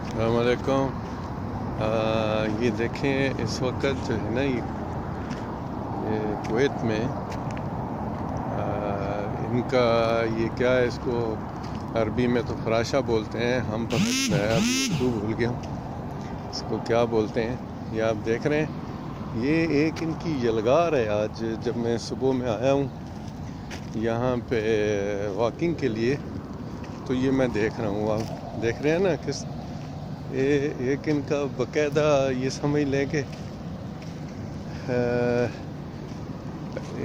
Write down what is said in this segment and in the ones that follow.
السلام علیکم۔ یہ دیکھیں اس وقت جو ہے نا یہ کویت میں ان کا یہ کیا ہے، اس کو عربی میں تو فراشہ بولتے ہیں، ہم میں ابھی اردو بھول گیا ہوں اس کو کیا بولتے ہیں۔ یہ آپ دیکھ رہے ہیں، یہ ایک ان کی یلغار ہے۔ آج جب میں صبح میں آیا ہوں یہاں پہ واکنگ کے لیے تو یہ میں دیکھ رہا ہوں، آپ دیکھ رہے ہیں نا کس ایک ان کا باقاعدہ یہ سمجھ لیں کہ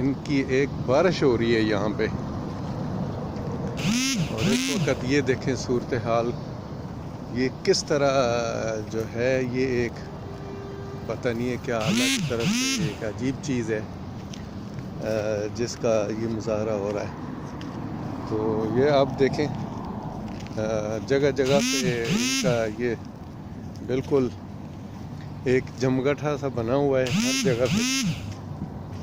ان کی ایک بارش ہو رہی ہے یہاں پہ، اور اس وقت یہ دیکھیں صورتحال یہ کس طرح جو ہے، یہ ایک پتہ نہیں ہے کیا اللہ کی طرف سے ایک عجیب چیز ہے جس کا یہ مظاہرہ ہو رہا ہے۔ تو یہ آپ دیکھیں جگہ جگہ پہ ان کا یہ بالکل ایک جمگٹھا سا بنا ہوا ہے ہر جگہ پہ،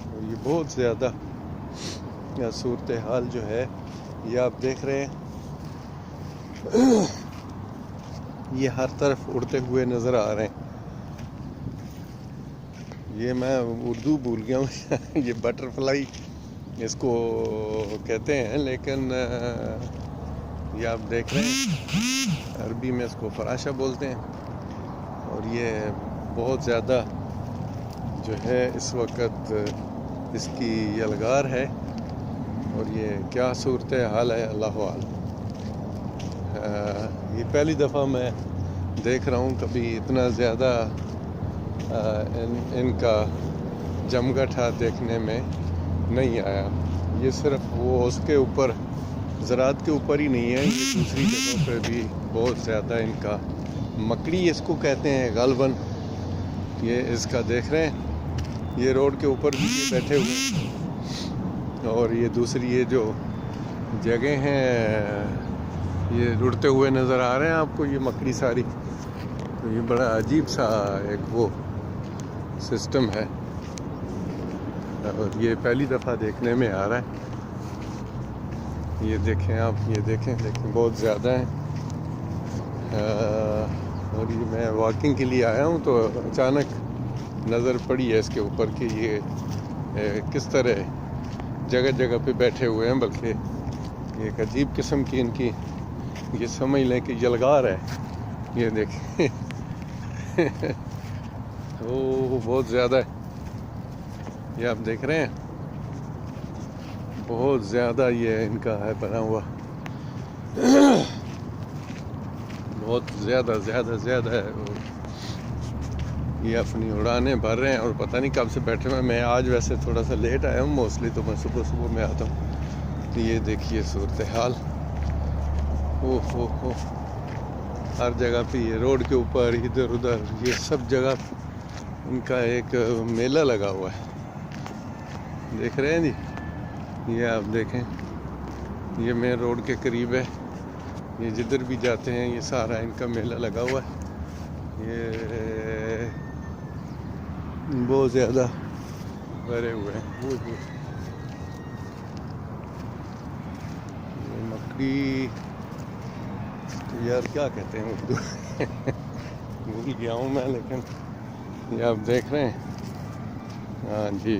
اور یہ بہت زیادہ صورتحال جو ہے یہ آپ دیکھ رہے ہیں، یہ ہر طرف اڑتے ہوئے نظر آ رہے ہیں۔ یہ میں اردو بھول گیا ہوں یہ بٹر فلائی اس کو کہتے ہیں، لیکن یہ آپ دیکھ رہے ہیں عربی میں اس کو فراشہ بولتے ہیں، اور یہ بہت زیادہ جو ہے اس وقت اس کی یلغار ہے، اور یہ کیا صورتحال ہے اللہ عالم۔ یہ پہلی دفعہ میں دیکھ رہا ہوں، کبھی اتنا زیادہ ان کا جمگٹھا دیکھنے میں نہیں آیا۔ یہ صرف وہ اس کے اوپر زراعت کے اوپر ہی نہیں ہے، یہ دوسری جگہوں پہ بھی بہت زیادہ ان کا مکڑی اس کو کہتے ہیں غالباً، یہ اس کا دیکھ رہے ہیں، یہ روڈ کے اوپر بھی یہ بیٹھے ہوئے ہیں، اور یہ دوسری یہ جو جگہ ہیں یہ رڑتے ہوئے نظر آ رہے ہیں آپ کو، یہ مکڑی ساری۔ تو یہ بڑا عجیب سا ایک وہ سسٹم ہے، اور یہ پہلی دفعہ دیکھنے میں آ رہا ہے۔ یہ دیکھیں آپ، یہ دیکھیں بہت زیادہ ہیں، اور یہ میں واکنگ کے لیے آیا ہوں تو اچانک نظر پڑی ہے اس کے اوپر کہ یہ کس طرح جگہ جگہ پہ بیٹھے ہوئے ہیں، بلکہ ایک عجیب قسم کی ان کی یہ سمجھ لیں کہ یلغار ہے۔ یہ دیکھیں وہ بہت زیادہ ہے، یہ آپ دیکھ رہے ہیں بہت زیادہ یہ ان کا ہے بنا ہوا، بہت زیادہ ہے۔ یہ اپنی اڑانیں بھر رہے ہیں، اور پتہ نہیں کب سے بیٹھے ہوئے۔ میں آج ویسے تھوڑا سا لیٹ آیا ہوں، موسٹلی تو میں صبح میں آتا ہوں۔ یہ دیکھیے صورتحال، اوہ ہر جگہ پہ یہ روڈ کے اوپر ادھر ادھر یہ سب جگہ ان کا ایک میلہ لگا ہوا ہے، دیکھ رہے ہیں جی۔ یہ آپ دیکھیں، یہ مین روڈ کے قریب ہے، یہ جدھر بھی جاتے ہیں یہ سارا ان کا میلہ لگا ہوا ہے۔ یہ بہت زیادہ بھرے ہوئے ہیں، یہ مکڑی یار کیا کہتے ہیں اردو بھول گیا ہوں میں، لیکن یہ آپ دیکھ رہے ہیں، ہاں جی۔